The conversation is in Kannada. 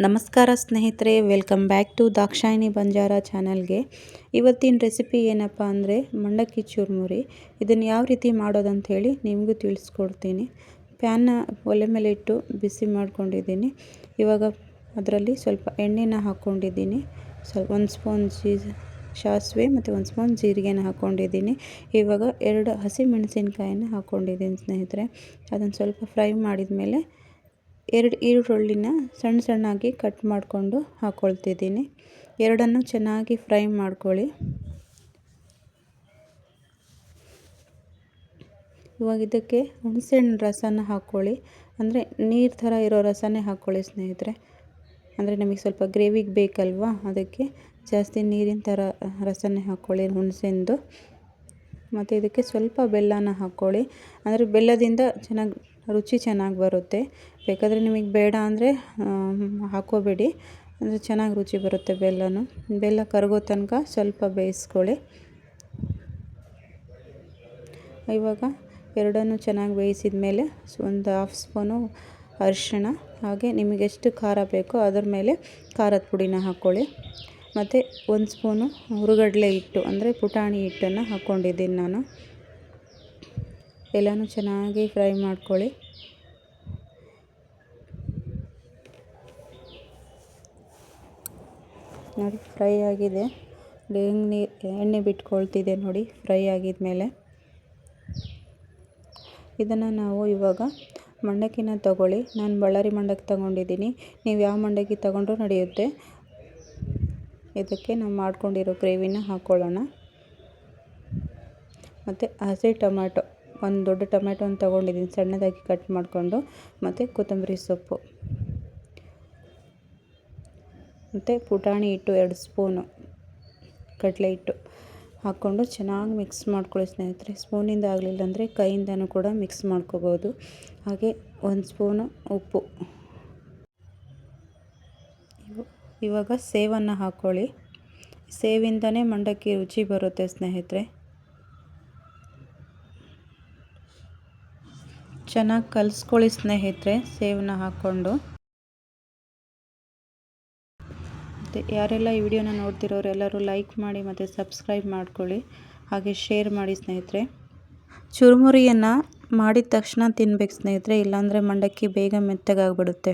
ನಮಸ್ಕಾರ ಸ್ನೇಹಿತರೆ, welcome back to Dakshayini Banjara ಚಾನಲ್ಗೆ. ಇವತ್ತಿನ ರೆಸಿಪಿ ಏನಪ್ಪ ಅಂದರೆ ಮಂಡಕ್ಕಿ ಚುರುಮುರಿ. ಇದನ್ನು ಯಾವ ರೀತಿ ಮಾಡೋದಂತ ಹೇಳಿ ನಿಮಗೂ ತಿಳಿಸ್ಕೊಡ್ತೀನಿ. ಪ್ಯಾನ್ನ ಒಲೆ ಮೇಲೆ ಇಟ್ಟು ಬಿಸಿ ಮಾಡ್ಕೊಂಡಿದ್ದೀನಿ. ಇವಾಗ ಅದರಲ್ಲಿ ಸ್ವಲ್ಪ ಎಣ್ಣೆನ ಹಾಕ್ಕೊಂಡಿದ್ದೀನಿ. ಒಂದು ಸ್ಪೂನ್ ಸಾಸಿವೆ ಮತ್ತು ಒಂದು ಸ್ಪೂನ್ ಜೀರಿಗೆನ ಹಾಕ್ಕೊಂಡಿದ್ದೀನಿ. ಇವಾಗ 2 ಹಸಿಮೆಣಸಿನ್ಕಾಯಿನ ಹಾಕ್ಕೊಂಡಿದ್ದೀನಿ ಸ್ನೇಹಿತರೆ. ಅದನ್ನು ಸ್ವಲ್ಪ ಫ್ರೈ ಮಾಡಿದ ಮೇಲೆ 2 ಈರುಳ್ಳಿನ ಸಣ್ಣ ಸಣ್ಣಾಗಿ ಕಟ್ ಮಾಡಿಕೊಂಡು ಹಾಕ್ಕೊಳ್ತಿದ್ದೀನಿ. ಎರಡನ್ನು ಚೆನ್ನಾಗಿ ಫ್ರೈ ಮಾಡ್ಕೊಳ್ಳಿ. ಇವಾಗ ಇದಕ್ಕೆ ಹುಣಸೆಹಣ್ಣು ರಸನ ಹಾಕ್ಕೊಳ್ಳಿ. ಅಂದರೆ ನೀರು ಥರ ಇರೋ ರಸನೇ ಹಾಕ್ಕೊಳ್ಳಿ ಸ್ನೇಹಿತರೆ. ಅಂದರೆ ನಮಗೆ ಸ್ವಲ್ಪ ಗ್ರೇವಿಗೆ ಬೇಕಲ್ವಾ, ಅದಕ್ಕೆ ಜಾಸ್ತಿ ನೀರಿನ ಥರ ರಸನೇ ಹಾಕ್ಕೊಳ್ಳಿ ಹುಣಸೆಹಣ್ಣು. ಮತ್ತು ಇದಕ್ಕೆ ಸ್ವಲ್ಪ ಬೆಲ್ಲನ ಹಾಕ್ಕೊಳ್ಳಿ. ಅಂದರೆ ಬೆಲ್ಲದಿಂದ ರುಚಿ ಚೆನ್ನಾಗಿ ಬರುತ್ತೆ. ಬೇಕಾದರೆ ನಿಮಗೆ ಬೇಡ ಅಂದರೆ ಹಾಕ್ಕೋಬೇಡಿ, ಅಂದರೆ ಚೆನ್ನಾಗಿ ರುಚಿ ಬರುತ್ತೆ ಬೆಲ್ಲ ಕರಗೋ ತನಕ ಸ್ವಲ್ಪ ಬೇಯಿಸ್ಕೊಳ್ಳಿ. ಇವಾಗ ಎರಡನ್ನೂ ಚೆನ್ನಾಗಿ ಬೇಯಿಸಿದ ಮೇಲೆ ಒಂದು 1/2 ಸ್ಪೂನು ಅರಿಶಿಣ, ಹಾಗೆ ನಿಮಗೆ ಎಷ್ಟು ಖಾರ ಬೇಕೋ ಅದರ ಮೇಲೆ ಖಾರದ ಪುಡಿನ ಹಾಕ್ಕೊಳ್ಳಿ. ಮತ್ತು 1 ಸ್ಪೂನು ಹುರುಗಡಲೆ ಹಿಟ್ಟು ಅಂದರೆ ಪುಟಾಣಿ ಹಿಟ್ಟನ್ನು ಹಾಕ್ಕೊಂಡಿದ್ದೀನಿ ನಾನು. ಎಲ್ಲನೂ ಚೆನ್ನಾಗಿ ಫ್ರೈ ಮಾಡ್ಕೊಳ್ಳಿ. ನೋಡಿ ಫ್ರೈ ಆಗಿದೆ, ಎಣ್ಣೆ ಬಿಟ್ಕೊಳ್ತಿದೆ ನೋಡಿ ಫ್ರೈ ಆಗಿದ ಮೇಲೆ. ಇದನ್ನು ನಾವು ಇವಾಗ ಮಂಡಕ್ಕಿನ ತಗೊಳ್ಳಿ. ನಾನು ಬಳ್ಳಾರಿ ಮಂಡಕ್ಕಿ ತಗೊಂಡಿದ್ದೀನಿ, ನೀವು ಯಾವ ಮಂಡಕ್ಕಿ ತಗೊಂಡ್ರೂ ನಡೆಯುತ್ತೆ. ಇದಕ್ಕೆ ನಾವು ಮಾಡ್ಕೊಂಡಿರೋ ಗ್ರೇವಿನ ಹಾಕ್ಕೊಳ್ಳೋಣ. ಮತ್ತು ಹಸಿ ಟೊಮ್ಯಾಟೊ, ಒಂದು ದೊಡ್ಡ ಟೊಮ್ಯಾಟೊನ ತೊಗೊಂಡಿದ್ದೀನಿ ಸಣ್ಣದಾಗಿ ಕಟ್ ಮಾಡಿಕೊಂಡು, ಮತ್ತು ಕೊತ್ತಂಬರಿ ಸೊಪ್ಪು, ಮತ್ತು ಪುಟಾಣಿ ಹಿಟ್ಟು 2 ಸ್ಪೂನು ಕಡಲೆ ಹಿಟ್ಟು ಹಾಕ್ಕೊಂಡು ಚೆನ್ನಾಗಿ ಮಿಕ್ಸ್ ಮಾಡ್ಕೊಳ್ಳಿ ಸ್ನೇಹಿತರೆ. ಸ್ಪೂನಿಂದ ಆಗಲಿಲ್ಲ ಅಂದರೆ ಕೈಯಿಂದನೂ ಕೂಡ ಮಿಕ್ಸ್ ಮಾಡ್ಕೋಬೋದು. ಹಾಗೆ 1 ಸ್ಪೂನು ಉಪ್ಪು. ಇವಾಗ ಸೇವನ್ನು ಹಾಕ್ಕೊಳ್ಳಿ. ಸೇವಿಂದನೇ ಮಂಡಕ್ಕಿ ರುಚಿ ಬರುತ್ತೆ ಸ್ನೇಹಿತರೆ. ಚೆನ್ನಾಗಿ ಕಲಿಸ್ಕೊಳ್ಳಿ ಸ್ನೇಹಿತರೆ ಸೇವನ್ನ ಹಾಕ್ಕೊಂಡು. ಮತ್ತು ಯಾರೆಲ್ಲ ಈ ವಿಡಿಯೋನ ನೋಡ್ತಿರೋರು ಎಲ್ಲರೂ ಲೈಕ್ ಮಾಡಿ ಮತ್ತು ಸಬ್ಸ್ಕ್ರೈಬ್ ಮಾಡ್ಕೊಳ್ಳಿ, ಹಾಗೆ ಶೇರ್ ಮಾಡಿ ಸ್ನೇಹಿತರೆ. ಚುರುಮುರಿಯನ್ನು ಮಾಡಿದ ತಕ್ಷಣ ತಿನ್ಬೇಕು ಸ್ನೇಹಿತರೆ, ಇಲ್ಲಾಂದರೆ ಮಂಡಕ್ಕಿ ಬೇಗ ಮೆತ್ತಗಾಗ್ಬಿಡುತ್ತೆ.